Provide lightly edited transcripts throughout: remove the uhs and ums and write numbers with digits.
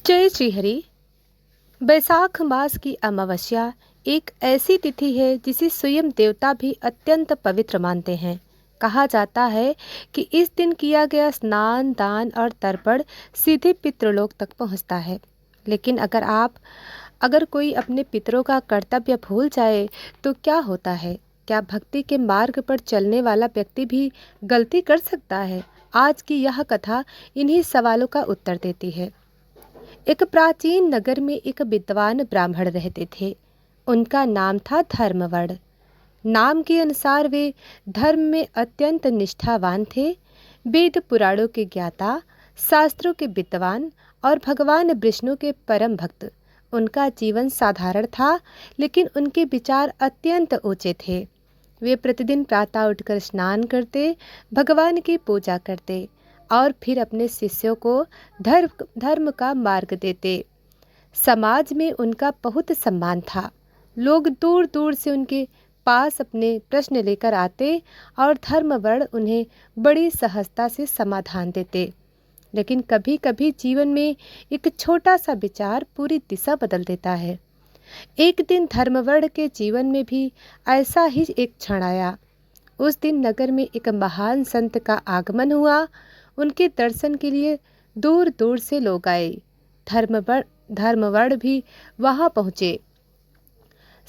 जय श्री हरि। बैसाख मास की अमावस्या एक ऐसी तिथि है जिसे स्वयं देवता भी अत्यंत पवित्र मानते हैं। कहा जाता है कि इस दिन किया गया स्नान, दान और तर्पण सीधे पितृलोक तक पहुंचता है। लेकिन अगर कोई अपने पितरों का कर्तव्य भूल जाए तो क्या होता है? क्या भक्ति के मार्ग पर चलने वाला व्यक्ति भी गलती कर सकता है? आज की यह कथा इन्हीं सवालों का उत्तर देती है। एक प्राचीन नगर में एक विद्वान ब्राह्मण रहते थे। उनका नाम था धर्मवड़। नाम के अनुसार वे धर्म में अत्यंत निष्ठावान थे। वेद पुराणों के ज्ञाता, शास्त्रों के विद्वान और भगवान विष्णु के परम भक्त। उनका जीवन साधारण था, लेकिन उनके विचार अत्यंत ऊंचे थे। वे प्रतिदिन प्रातः उठकर स्नान करते, भगवान की पूजा करते और फिर अपने शिष्यों को धर्म का मार्ग देते। समाज में उनका बहुत सम्मान था। लोग दूर दूर से उनके पास अपने प्रश्न लेकर आते और धर्मवड़ उन्हें बड़ी सहजता से समाधान देते। लेकिन कभी कभी जीवन में एक छोटा सा विचार पूरी दिशा बदल देता है। एक दिन धर्मवड़ के जीवन में भी ऐसा ही एक क्षण आया। उस दिन नगर में एक महान संत का आगमन हुआ। उनके दर्शन के लिए दूर दूर से लोग आए। धर्मवड़ भी वहां पहुंचे।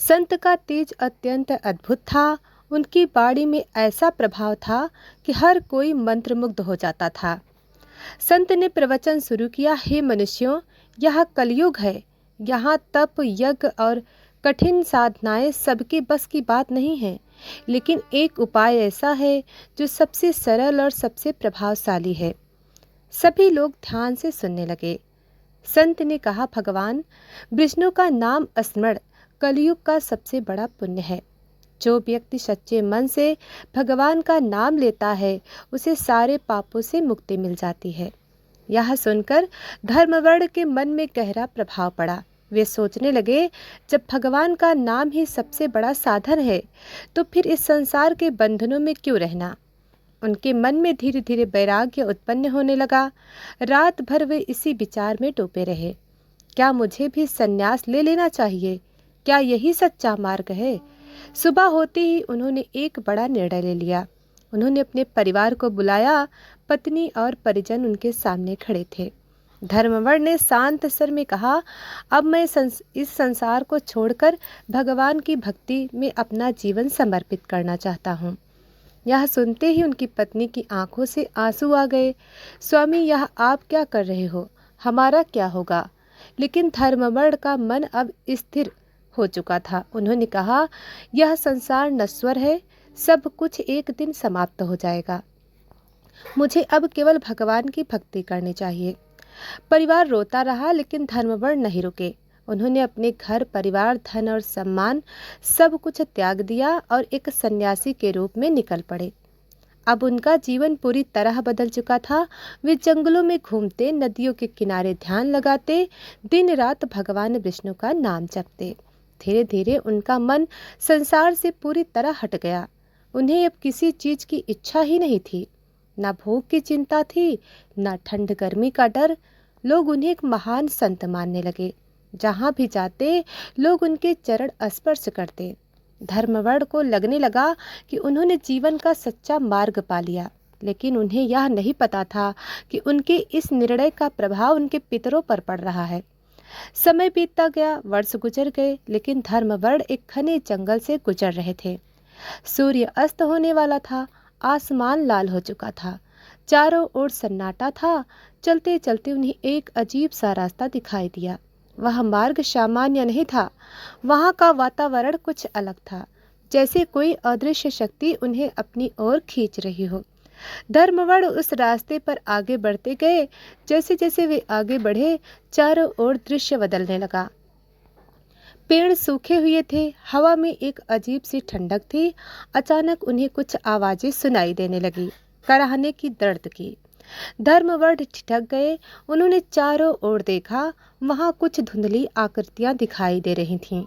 संत का तेज अत्यंत अद्भुत था। उनकी वाणी में ऐसा प्रभाव था कि हर कोई मंत्रमुग्ध हो जाता था। संत ने प्रवचन शुरू किया। हे मनुष्यों, यह कलयुग है। यहाँ तप, यज्ञ और कठिन साधनाएं सबके बस की बात नहीं है, लेकिन एक उपाय ऐसा है जो सबसे सरल और सबसे प्रभावशाली है। सभी लोग ध्यान से सुनने लगे। संत ने कहा, भगवान विष्णु का नाम स्मरण कलयुग का सबसे बड़ा पुण्य है। जो व्यक्ति सच्चे मन से भगवान का नाम लेता है, उसे सारे पापों से मुक्ति मिल जाती है। यह सुनकर धर्मवड़ के मन में गहरा प्रभाव पड़ा। वे सोचने लगे, जब भगवान का नाम ही सबसे बड़ा साधन है, तो फिर इस संसार के बंधनों में क्यों रहना। उनके मन में धीरे धीरे वैराग्य उत्पन्न होने लगा। रात भर वे इसी विचार में डूबे रहे। क्या मुझे भी संन्यास ले लेना चाहिए? क्या यही सच्चा मार्ग है? सुबह होते ही उन्होंने एक बड़ा निर्णय ले लिया। उन्होंने अपने परिवार को बुलाया। पत्नी और परिजन उनके सामने खड़े थे। धर्मवड़ ने शांत स्वर में कहा, अब मैं इस संसार को छोड़कर भगवान की भक्ति में अपना जीवन समर्पित करना चाहता हूँ। यह सुनते ही उनकी पत्नी की आंखों से आंसू आ गए। स्वामी, यह आप क्या कर रहे हो? हमारा क्या होगा? लेकिन धर्मवड़ का मन अब स्थिर हो चुका था। उन्होंने कहा, यह संसार नश्वर है, सब कुछ एक दिन समाप्त हो जाएगा। मुझे अब केवल भगवान की भक्ति करनी चाहिए। परिवार रोता रहा, लेकिन धर्मवड़ नहीं रुके। उन्होंने अपने घर, परिवार, धन और सम्मान सब कुछ त्याग दिया और एक सन्यासी के रूप में निकल पड़े। अब उनका जीवन पूरी तरह बदल चुका था। वे जंगलों में घूमते, नदियों के किनारे ध्यान लगाते, दिन रात भगवान विष्णु का नाम जपते। धीरे धीरे उनका मन संसार से पूरी तरह हट गया। उन्हें अब किसी चीज की इच्छा ही नहीं थी। ना भूख की चिंता थी, ना ठंड गर्मी का डर। लोग उन्हें एक महान संत मानने लगे। जहाँ भी जाते, लोग उनके चरण स्पर्श करते। धर्मवड़ को लगने लगा कि उन्होंने जीवन का सच्चा मार्ग पा लिया, लेकिन उन्हें यह नहीं पता था कि उनके इस निर्णय का प्रभाव उनके पितरों पर पड़ रहा है। समय बीतता गया, वर्ष गुजर गए, लेकिन धर्मवड़ एक घने जंगल से गुजर रहे थे। सूर्य अस्त होने वाला था। आसमान लाल हो चुका था। चारों ओर सन्नाटा था। चलते चलते उन्हें एक अजीब सा रास्ता दिखाई दिया। वह मार्ग सामान्य नहीं था। वहाँ का वातावरण कुछ अलग था, जैसे कोई अदृश्य शक्ति उन्हें अपनी ओर खींच रही हो। धर्मवड़ उस रास्ते पर आगे बढ़ते गए। जैसे जैसे वे आगे बढ़े, चारों ओर दृश्य बदलने लगा। पेड़ सूखे हुए थे। हवा में एक अजीब सी ठंडक थी। अचानक उन्हें कुछ आवाजें सुनाई देने लगी, कराहने की, दर्द की। धर्मवड़ ठिठक गए। उन्होंने चारों ओर देखा। वहां कुछ धुंधली आकृतियां दिखाई दे रही थीं,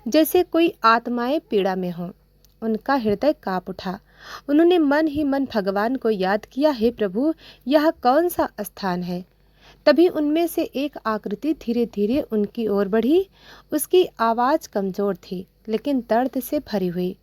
जैसे कोई आत्माएं पीड़ा में हों। उनका हृदय कांप उठा। उन्होंने मन ही मन भगवान को याद किया, हे प्रभु, यह कौन सा स्थान है? तभी उनमें से एक आकृति धीरे धीरे उनकी ओर बढ़ी। उसकी आवाज़ कमज़ोर थी लेकिन दर्द से भरी हुई।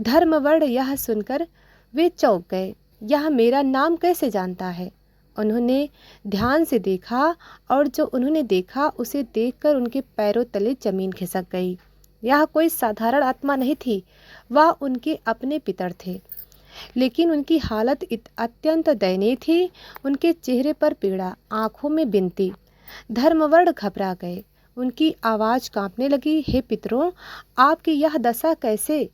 धर्मवर्ण यह सुनकर वे चौंक गए। यह मेरा नाम कैसे जानता है? उन्होंने ध्यान से देखा और जो उन्होंने देखा उसे देखकर उनके पैरों तले जमीन खिसक गई। यह कोई साधारण आत्मा नहीं थी, वह उनके अपने पितर थे। लेकिन उनकी हालत अत्यंत दयनीय थी। उनके चेहरे पर पीड़ा, आंखों में विनती। धर्मवर्ण घबरा गए, उनकी आवाज़ कांपने लगी। हे पितरों, आपकी यह दशा कैसे?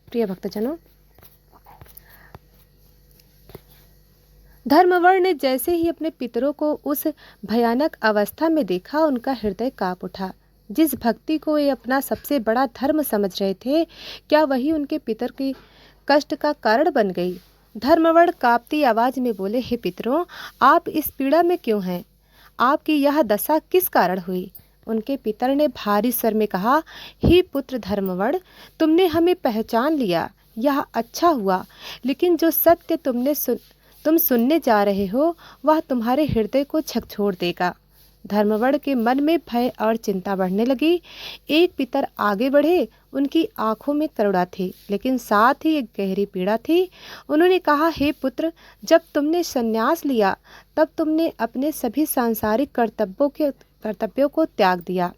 प्रिय भक्तजनों, धर्मवर्ण ने जैसे ही अपने पितरों को उस भयानक अवस्था में देखा, उनका हृदय कांप उठा। जिस भक्ति को वे अपना सबसे बड़ा धर्म समझ रहे थे, क्या वही उनके पितर की कष्ट का कारण बन गई? धर्मवर्ण कांपती आवाज में बोले, हे पितरों, आप इस पीड़ा में क्यों हैं? आपकी यह दशा किस कारण हुई? उनके पितर ने भारी स्वर में कहा, हे पुत्र धर्मवर्ण, तुमने हमें पहचान लिया, यह अच्छा हुआ। लेकिन जो सत्य तुम सुनने जा रहे हो वह तुम्हारे हृदय को झकझोर देगा। धर्मवर्ण के मन में भय और चिंता बढ़ने लगी। एक पितर आगे बढ़े, उनकी आंखों में करुणा थी लेकिन साथ ही एक गहरी पीड़ा थी। उन्होंने कहा, हे पुत्र, जब तुमने संन्यास लिया तब तुमने अपने सभी सांसारिक कर्तव्यों को त्याग दिया।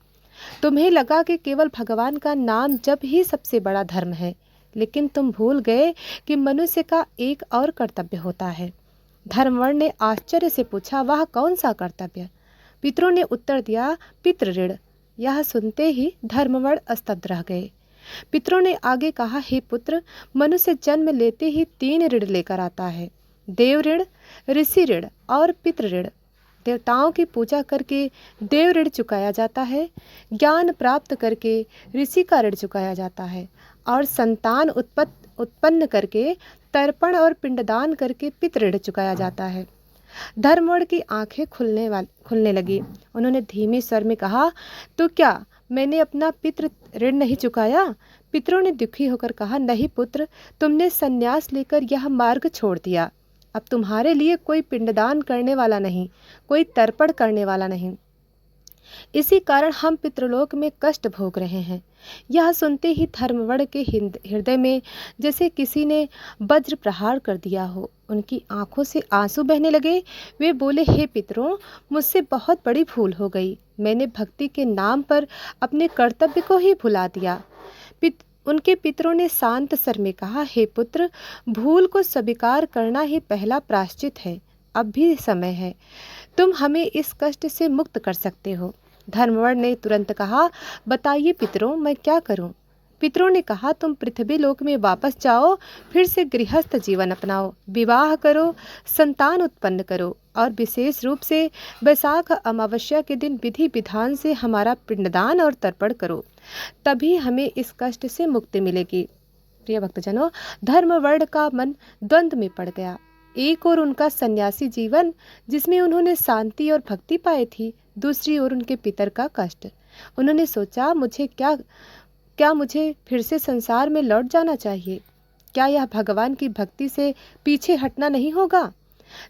तुम्हें लगा कि केवल भगवान का नाम जप ही सबसे बड़ा धर्म है, लेकिन तुम भूल गए कि मनुष्य का एक और कर्तव्य होता है। धर्मवर्ण ने आश्चर्य से पूछा, वह कौन सा कर्तव्य? पितरों ने उत्तर दिया, पितृ ऋण। यह सुनते ही धर्मवर्ण स्तब्ध रह गए। पितरों ने आगे कहा, हे पुत्र, मनुष्य जन्म लेते ही 3 ऋण लेकर आता है, देव ऋण, ऋषि ऋण और पितृ ऋण। देवताओं की पूजा करके देव ऋण चुकाया जाता है, ज्ञान प्राप्त करके ऋषि का ऋण चुकाया जाता है और संतान उत्पन्न करके तर्पण और पिंडदान करके पितृ ऋण चुकाया जाता है। धर्मवर्ण की आंखें खुलने लगी। उन्होंने धीमे स्वर में कहा, तो क्या मैंने अपना पितृ ऋण नहीं चुकाया? पितरों ने दुखी होकर कहा, नहीं पुत्र, तुमने संन्यास लेकर यह मार्ग छोड़ दिया। अब तुम्हारे लिए कोई पिंडदान करने वाला नहीं, कोई तर्पण करने वाला नहीं। इसी कारण हम पितृलोक में कष्ट भोग रहे हैं। यह सुनते ही धर्मवर्ण के हृदय में जैसे किसी ने वज्र प्रहार कर दिया हो। उनकी आंखों से आंसू बहने लगे। वे बोले, हे पितरों, मुझसे बहुत बड़ी भूल हो गई। मैंने भक्ति के नाम पर अपने कर्तव्य को ही भुला दिया। उनके पितरों ने शांत स्वर में कहा, हे पुत्र, भूल को स्वीकार करना ही पहला प्रायश्चित है। अब भी समय है, तुम हमें इस कष्ट से मुक्त कर सकते हो। धर्मवर्ण ने तुरंत कहा, बताइए पितरों, मैं क्या करूं? पितरों ने कहा, तुम पृथ्वी लोक में वापस जाओ, फिर से गृहस्थ जीवन अपनाओ, विवाह करो, संतान उत्पन्न करो और विशेष रूप से वैशाख अमावस्या के दिन विधि विधान से हमारा पिंडदान और तर्पण करो, तभी हमें इस कष्ट से मुक्ति मिलेगी। प्रिय भक्तजनों, धर्मवर्ण का मन द्वंद्व में पड़ गया। एक ओर उनका सन्यासी जीवन जिसमें उन्होंने शांति और भक्ति पाई थी, दूसरी ओर उनके पितर का कष्ट। उन्होंने सोचा, क्या मुझे फिर से संसार में लौट जाना चाहिए? क्या यह भगवान की भक्ति से पीछे हटना नहीं होगा?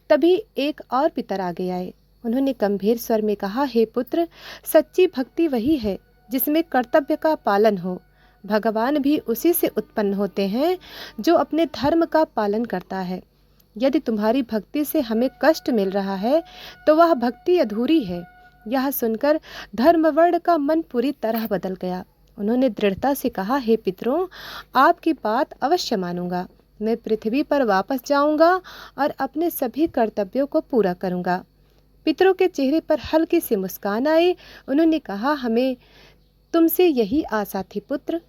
तभी एक और पितर आगे आए। उन्होंने गंभीर स्वर में कहा, हे पुत्र, सच्ची भक्ति वही है जिसमें कर्तव्य का पालन हो। भगवान भी उसी से उत्पन्न होते हैं जो अपने धर्म का पालन करता है। यदि तुम्हारी भक्ति से हमें कष्ट मिल रहा है तो वह भक्ति अधूरी है। यह सुनकर धर्मवर्ण का मन पूरी तरह बदल गया। उन्होंने दृढ़ता से कहा, हे पितरों, आपकी बात अवश्य मानूंगा। मैं पृथ्वी पर वापस जाऊंगा और अपने सभी कर्तव्यों को पूरा करूंगा। पितरों के चेहरे पर हल्की सी मुस्कान आई। उन्होंने कहा, हमें तुमसे यही आशा थी पुत्र।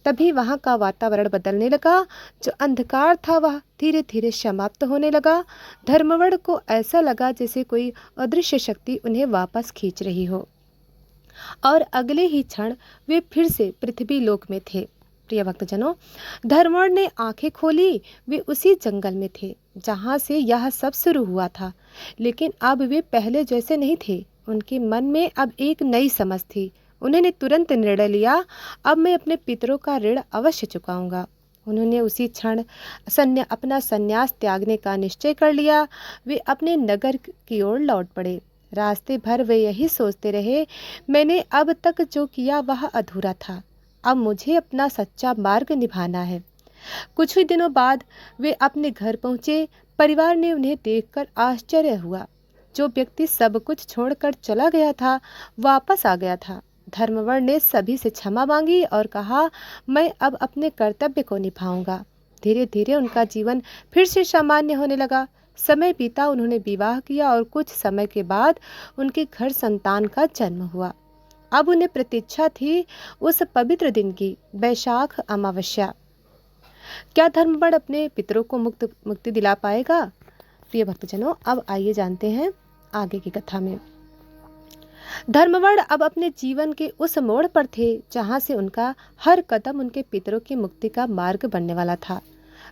तभी वहाँ का वातावरण बदलने लगा। जो अंधकार था वह धीरे धीरे समाप्त होने लगा। धर्मवर्ण को ऐसा लगा जैसे कोई अदृश्य शक्ति उन्हें वापस खींच रही हो और अगले ही क्षण वे फिर से पृथ्वी लोक में थे। प्रिय भक्तजनों, धर्मवर्ण ने आंखें खोली। वे उसी जंगल में थे जहाँ से यह सब शुरू हुआ था, लेकिन अब वे पहले जैसे नहीं थे। उनके मन में अब एक नई समझ थी। उन्होंने तुरंत निर्णय लिया, अब मैं अपने पितरों का ऋण अवश्य चुकाऊंगा। उन्होंने उसी क्षण अपना संन्यास त्यागने का निश्चय कर लिया। वे अपने नगर की ओर लौट पड़े। रास्ते भर वे यही सोचते रहे, मैंने अब तक जो किया वह अधूरा था, अब मुझे अपना सच्चा मार्ग निभाना है। कुछ ही दिनों बाद वे अपने घर पहुँचे। परिवार ने उन्हें देखकर आश्चर्य हुआ। जो व्यक्ति सब कुछ छोड़कर चला गया था, वापस आ गया था। धर्मवर ने सभी से क्षमा मांगी और कहा, मैं अब अपने कर्तव्य को निभाऊंगा। धीरे धीरे उनका जीवन फिर से सामान्य होने लगा। समय बीता, उन्होंने विवाह किया और कुछ समय के बाद उनके घर संतान का जन्म हुआ। अब उन्हें प्रतीक्षा थी उस पवित्र दिन की, वैशाख अमावस्या। क्या धर्मवर अपने पितरों को मुक्ति दिला पाएगा? प्रिय भक्तजनों, अब आइए जानते हैं आगे की कथा में। धर्मवर अब अपने जीवन के उस मोड़ पर थे जहां से उनका हर कदम उनके पितरों की मुक्ति का मार्ग बनने वाला था।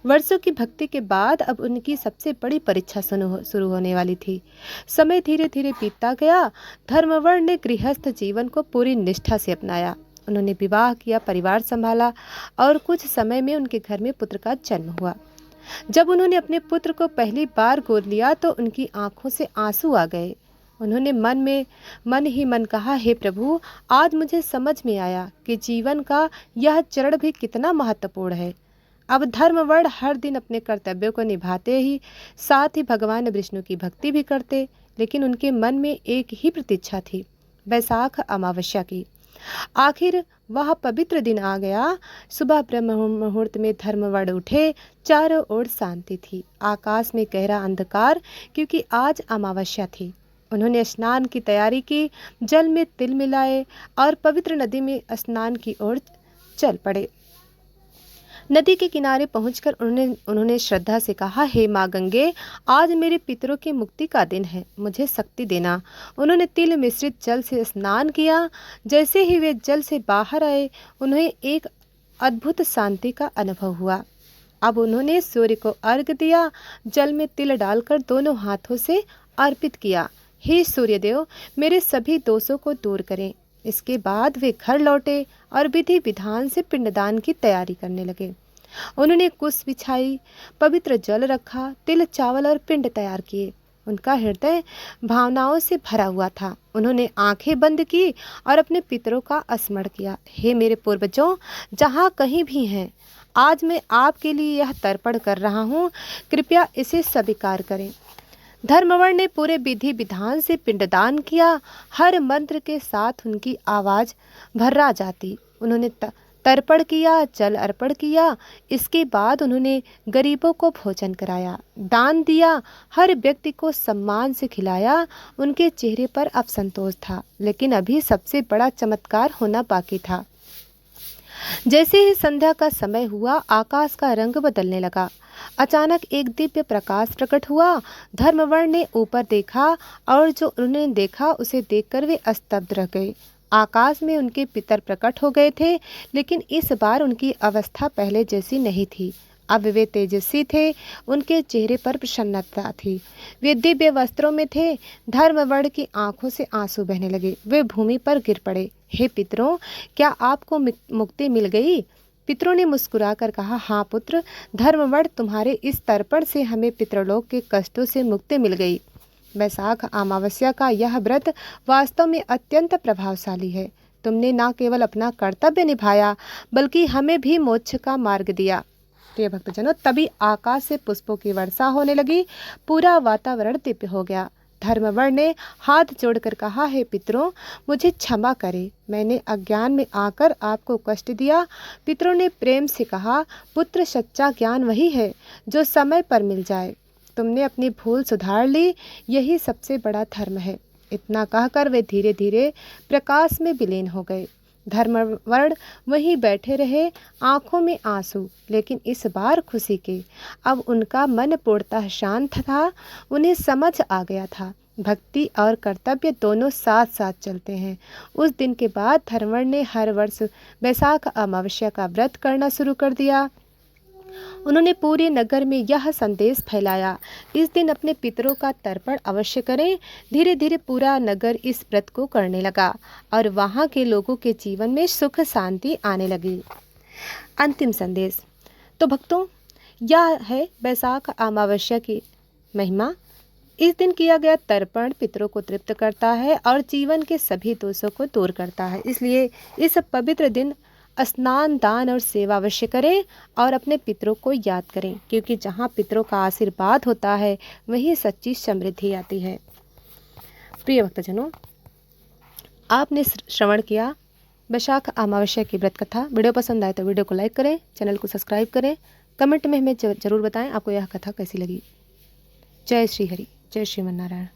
वर्षों की भक्ति के बाद अब उनकी सबसे बड़ी परीक्षा शुरू होने वाली थी। समय धीरे धीरे बीतता गया। धर्मवर ने गृहस्थ जीवन को पूरी निष्ठा से अपनाया। उन्होंने विवाह किया, परिवार संभाला और कुछ समय में उनके घर में पुत्र का जन्म हुआ। जब उन्होंने अपने पुत्र को पहली बार गोद लिया तो उनकी आंखों से आंसू आ गए। उन्होंने मन ही मन कहा, हे प्रभु, आज मुझे समझ में आया कि जीवन का यह चरण भी कितना महत्वपूर्ण है। अब धर्मवर हर दिन अपने कर्तव्यों को निभाते ही साथ ही भगवान विष्णु की भक्ति भी करते, लेकिन उनके मन में एक ही प्रतीक्षा थी, वैशाख अमावस्या की। आखिर वह पवित्र दिन आ गया। सुबह ब्रह्म मुहूर्त में धर्मवर उठे। चारों ओर शांति थी, आकाश में गहरा अंधकार, क्योंकि आज अमावस्या थी। उन्होंने स्नान की तैयारी की, जल में तिल मिलाए और पवित्र नदी में स्नान की ओर चल पड़े। नदी के किनारे पहुंचकर उन्होंने श्रद्धा से कहा, हे माँ गंगे, आज मेरे पितरों की मुक्ति का दिन है, मुझे शक्ति देना। उन्होंने तिल मिश्रित जल से स्नान किया। जैसे ही वे जल से बाहर आए, उन्हें एक अद्भुत शांति का अनुभव हुआ। अब उन्होंने सूर्य को अर्घ्य दिया, जल में तिल डालकर दोनों हाथों से अर्पित किया, हे सूर्यदेव, मेरे सभी दोषों को दूर करें। इसके बाद वे घर लौटे और विधि विधान से पिंडदान की तैयारी करने लगे। उन्होंने कुश बिछाई, पवित्र जल रखा, तिल, चावल और पिंड तैयार किए। उनका हृदय भावनाओं से भरा हुआ था। उन्होंने आंखें बंद की और अपने पितरों का स्मरण किया। हे मेरे पूर्वजों, जहाँ कहीं भी हैं, आज मैं आपके लिए यह तर्पण कर रहा हूँ, कृपया इसे स्वीकार करें। धर्मवर ने पूरे विधि विधान से पिंडदान किया। हर मंत्र के साथ उनकी आवाज़ भर्रा जाती। उन्होंने तर्पण किया, जल अर्पण किया। इसके बाद उन्होंने गरीबों को भोजन कराया, दान दिया, हर व्यक्ति को सम्मान से खिलाया। उनके चेहरे पर अब संतोष था, लेकिन अभी सबसे बड़ा चमत्कार होना बाकी था। जैसे ही संध्या का समय हुआ, आकाश का रंग बदलने लगा। अचानक एक दिव्य प्रकाश प्रकट हुआ। धर्मवर ने ऊपर देखा और जो उन्होंने देखा उसे देखकर वे स्तब्ध रह गए। आकाश में उनके पितर प्रकट हो गए थे, लेकिन इस बार उनकी अवस्था पहले जैसी नहीं थी। अब वे तेजस्वी थे, उनके चेहरे पर प्रसन्नता थी। वे दिव्य वस्त्रों में थे। धर्मवर की आंखों से आंसू बहने लगे। वे भूमि पर गिर पड़े। हे पितरों, क्या आपको मुक्ति मिल गई? पितरों ने मुस्कुराकर कहा, हाँ पुत्र, धर्मवर, तुम्हारे इस तर्पण से हमें पितृलोक के कष्टों से मुक्ति मिल गई। वैशाख अमावस्या का यह व्रत वास्तव में अत्यंत प्रभावशाली है। तुमने न केवल अपना कर्तव्य निभाया, बल्कि हमें भी मोक्ष का मार्ग दिया। प्रिय भक्तजनों, तभी आकाश से पुष्पों की वर्षा होने लगी। पूरा वातावरण दिव्य हो गया। धर्मवर ने हाथ जोड़कर कहा, हे पितरों, मुझे क्षमा करें, मैंने अज्ञान में आकर आपको कष्ट दिया। पितरों ने प्रेम से कहा, पुत्र, सच्चा ज्ञान वही है जो समय पर मिल जाए। तुमने अपनी भूल सुधार ली, यही सबसे बड़ा धर्म है। इतना कहकर वे धीरे धीरे प्रकाश में विलीन हो गए। धर्मवर वहीं बैठे रहे, आंखों में आंसू, लेकिन इस बार खुशी के। अब उनका मन पूर्णतः शांत था। उन्हें समझ आ गया था, भक्ति और कर्तव्य दोनों साथ साथ चलते हैं। उस दिन के बाद धर्मवर ने हर वर्ष वैशाख अमावस्या का व्रत करना शुरू कर दिया। उन्होंने पूरे नगर में यह संदेश फैलाया, इस दिन अपने पितरों का तर्पण अवश्य करें। धीरे धीरे पूरा नगर इस व्रत को करने लगा और वहाँ के लोगों के जीवन में सुख शांति आने लगी। अंतिम संदेश। तो भक्तों, यह है वैशाख अमावस्या की महिमा। इस दिन किया गया तर्पण पितरों को तृप्त करता है और जीवन के सभी दोषों को दूर करता है। इसलिए इस पवित्र दिन स्नान, दान और सेवा अवश्य करें और अपने पितरों को याद करें, क्योंकि जहाँ पितरों का आशीर्वाद होता है वहीं सच्ची समृद्धि आती है। प्रिय भक्तजनों, आपने श्रवण किया वैशाख अमावस्या की व्रत कथा। वीडियो पसंद आए तो वीडियो को लाइक करें, चैनल को सब्सक्राइब करें, कमेंट में हमें ज़रूर बताएं आपको यह कथा कैसी लगी। जय श्री हरि, जय श्रीमन नारायण।